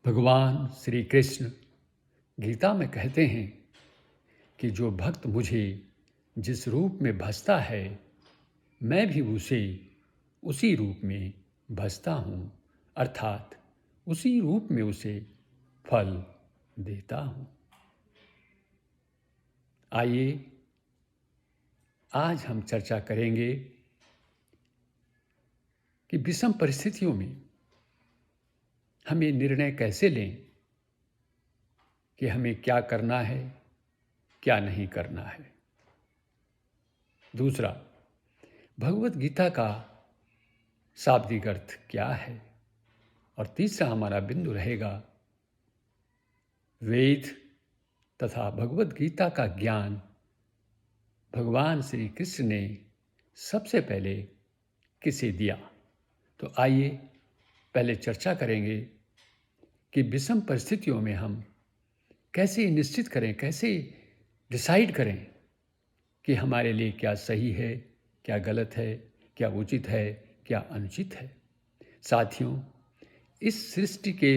भगवान श्री कृष्ण गीता में कहते हैं कि जो भक्त मुझे जिस रूप में भजता है मैं भी उसे उसी रूप में भजता हूँ, अर्थात उसी रूप में उसे फल देता हूँ। आइए आज हम चर्चा करेंगे कि विषम परिस्थितियों में हमें निर्णय कैसे लें कि हमें क्या करना है, क्या नहीं करना है। दूसरा, भगवत गीता का शाब्दिक अर्थ क्या है। और तीसरा हमारा बिंदु रहेगा वेद तथा भगवत गीता का ज्ञान भगवान श्री कृष्ण ने सबसे पहले किसे दिया। तो आइए पहले चर्चा करेंगे कि विषम परिस्थितियों में हम कैसे निश्चित करें, कैसे डिसाइड करें कि हमारे लिए क्या सही है, क्या गलत है, क्या उचित है, क्या अनुचित है। साथियों, इस सृष्टि के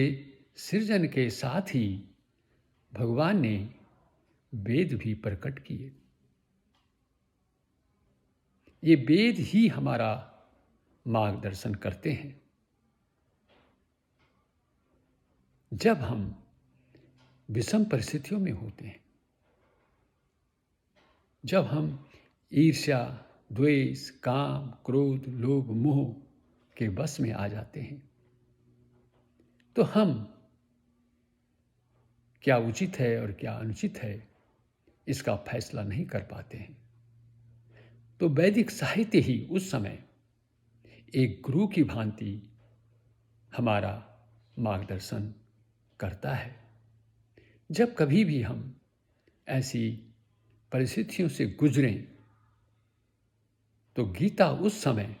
सृजन के साथ ही भगवान ने वेद भी प्रकट किए। ये वेद ही हमारा मार्गदर्शन करते हैं। जब हम विषम परिस्थितियों में होते हैं, जब हम ईर्ष्या, द्वेष, काम, क्रोध, लोभ, मोह के वश में आ जाते हैं, तो हम क्या उचित है और क्या अनुचित है इसका फैसला नहीं कर पाते हैं। तो वैदिक साहित्य ही उस समय एक गुरु की भांति हमारा मार्गदर्शन करता है। जब कभी भी हम ऐसी परिस्थितियों से गुजरें तो गीता उस समय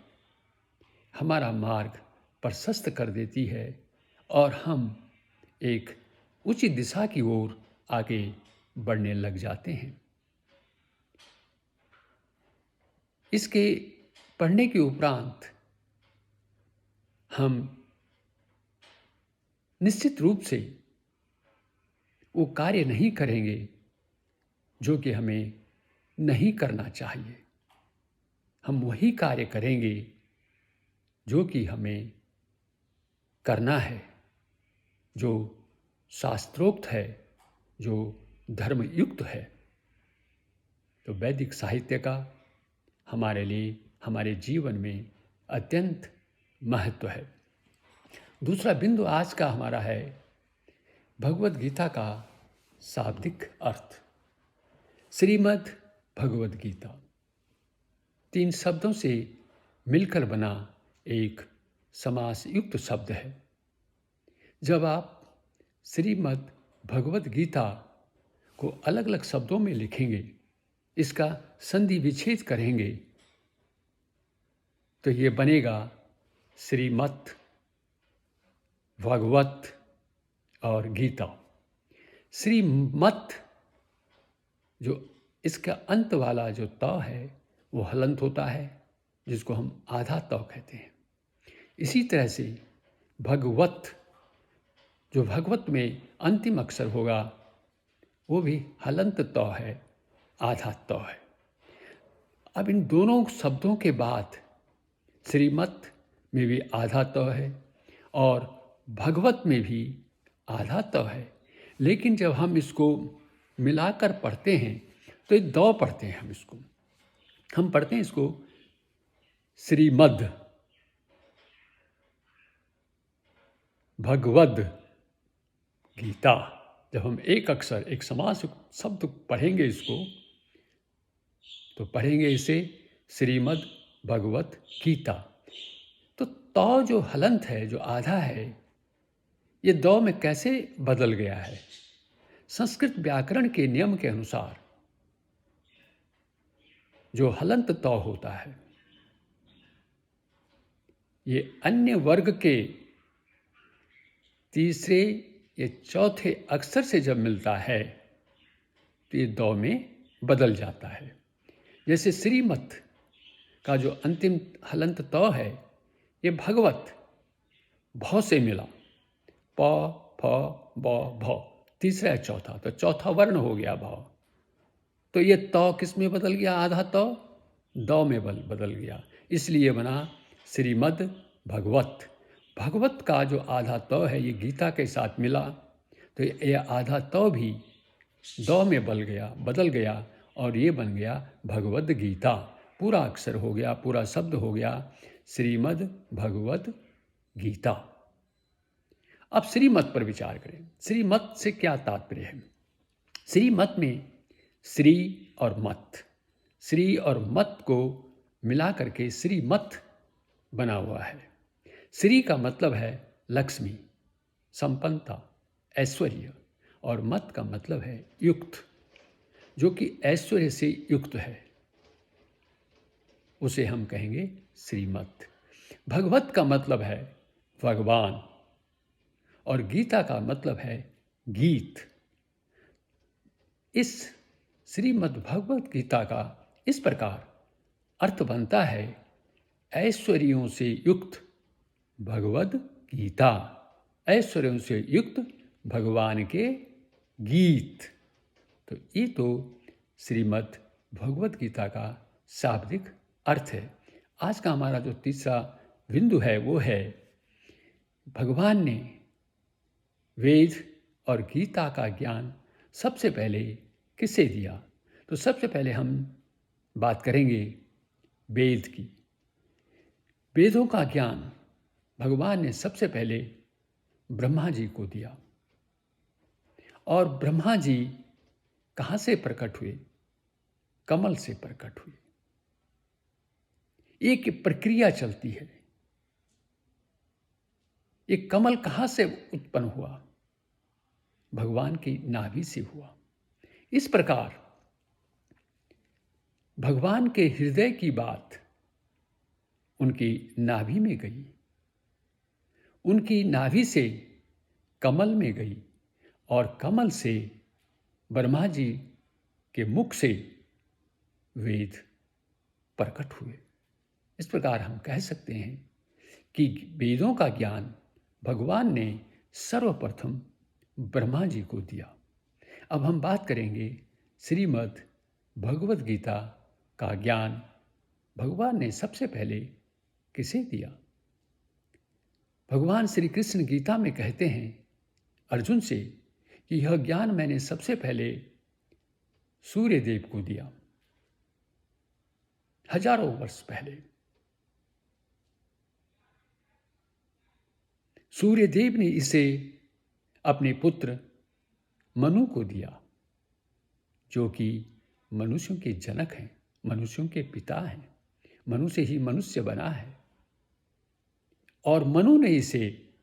हमारा मार्ग प्रशस्त कर देती है और हम एक उचित दिशा की ओर आगे बढ़ने लग जाते हैं। इसके पढ़ने के उपरांत हम निश्चित रूप से वो कार्य नहीं करेंगे जो कि हमें नहीं करना चाहिए। हम वही कार्य करेंगे जो कि हमें करना है, जो शास्त्रोक्त है, जो धर्मयुक्त है। तो वैदिक साहित्य का हमारे लिए, हमारे जीवन में अत्यंत महत्व है। दूसरा बिंदु आज का हमारा है भगवत गीता का शाब्दिक अर्थ। श्रीमद् भगवत गीता 3 शब्दों से मिलकर बना एक समासयुक्त शब्द है। जब आप श्रीमद् भगवत गीता को अलग अलग शब्दों में लिखेंगे, इसका संधि विच्छेद करेंगे, तो ये बनेगा श्रीमत् भगवत और गीता। श्रीमत् जो इसका अंत वाला जो त है वो हलंत होता है, जिसको हम आधा त कहते हैं। इसी तरह से भगवत जो भगवत में अंतिम अक्षर होगा वो भी हलंत त है, आधा त है। अब इन दोनों शब्दों के बाद श्रीमत में भी आधा त है और भगवत में भी आधा त है, लेकिन जब हम इसको मिलाकर पढ़ते हैं तो ये दो पढ़ते हैं। हम पढ़ते हैं इसको श्रीमद् भगवद गीता। जब हम एक अक्षर, एक समास शब्द पढ़ेंगे इसको, तो पढ़ेंगे इसे श्रीमद् भगवत गीता। तो तौ जो हलंत है, जो आधा है, ये दो में कैसे बदल गया है? संस्कृत व्याकरण के नियम के अनुसार जो हलंत तौ होता है, ये अन्य वर्ग के तीसरे या चौथे अक्षर से जब मिलता है तो ये दौ में बदल जाता है। जैसे श्रीमत का जो अंतिम हलंत तौ है, ये भगवत भौ से मिला, प फ ब भ, तीसरा है चौथा, तो चौथा वर्ण हो गया भ। तो ये त किस में बदल गया? आधा त द में बदल गया, इसलिए बना श्रीमद् भगवत। भगवत का जो आधा त है ये गीता के साथ मिला, तो ये आधा त भी द में बदल गया और ये बन गया भगवद गीता। पूरा अक्षर हो गया, पूरा शब्द हो गया श्रीमद् भगवद गीता। अब श्रीमत पर विचार करें। श्रीमत से क्या तात्पर्य है? श्रीमत में श्री और मत, श्री और मत को मिला करके श्रीमत बना हुआ है। श्री का मतलब है लक्ष्मी, संपन्नता, ऐश्वर्य, और मत का मतलब है युक्त, जो कि ऐश्वर्य से युक्त है, उसे हम कहेंगे श्रीमत। भगवत का मतलब है भगवान, और गीता का मतलब है गीत। इस श्रीमद् भगवत गीता का इस प्रकार अर्थ बनता है ऐश्वर्यों से युक्त भगवद गीता, ऐश्वर्यों से युक्त भगवान के गीत। तो ये तो श्रीमद् भगवत गीता का शाब्दिक अर्थ है। आज का हमारा जो तीसरा बिंदु है वो है भगवान ने वेद और गीता का ज्ञान सबसे पहले किसे दिया? तो सबसे पहले हम बात करेंगे वेद की। वेदों का ज्ञान भगवान ने सबसे पहले ब्रह्मा जी को दिया। और ब्रह्मा जी कहाँ से प्रकट हुए? कमल से प्रकट हुए। एक प्रक्रिया चलती है। एक कमल कहाँ से उत्पन्न हुआ? भगवान की नाभि से हुआ। इस प्रकार भगवान के हृदय की बात उनकी नाभि में गई, उनकी नाभि से कमल में गई, और कमल से ब्रह्मा जी के मुख से वेद प्रकट हुए। इस प्रकार हम कह सकते हैं कि वेदों का ज्ञान भगवान ने सर्वप्रथम ब्रह्मा जी को दिया। अब हम बात करेंगे श्रीमद् भगवद गीता का ज्ञान भगवान ने सबसे पहले किसे दिया? भगवान श्री कृष्ण गीता में कहते हैं अर्जुन से कि यह ज्ञान मैंने सबसे पहले सूर्य देव को दिया, हजारों वर्ष पहले। सूर्य देव ने इसे अपने पुत्र मनु को दिया, जो कि मनुष्यों के जनक हैं, मनुष्यों के पिता हैं। मनु से ही मनुष्य बना है। और मनु ने इसे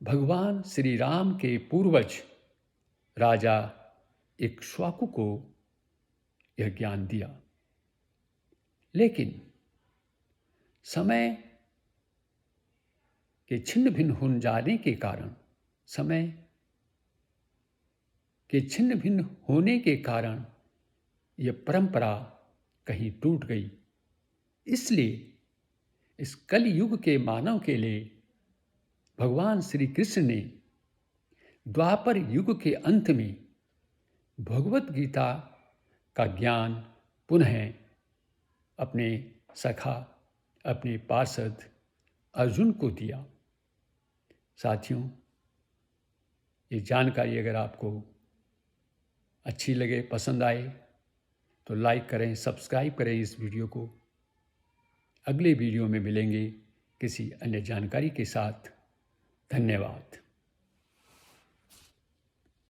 भगवान श्री राम के पूर्वज राजा इक्ष्वाकु को यह ज्ञान दिया। लेकिन समय के छिन्न भिन्न हो जाने के कारण, समय के छिन्न भिन्न होने के कारण यह परंपरा कहीं टूट गई। इसलिए इस कलयुग के मानव के लिए भगवान श्री कृष्ण ने द्वापर युग के अंत में भगवत गीता का ज्ञान पुनः अपने सखा, अपने पार्षद अर्जुन को दिया। साथियों, ये जानकारी अगर आपको अच्छी लगे, पसंद आए, तो लाइक करें, सब्सक्राइब करें इस वीडियो को। अगले वीडियो में मिलेंगे किसी अन्य जानकारी के साथ। धन्यवाद।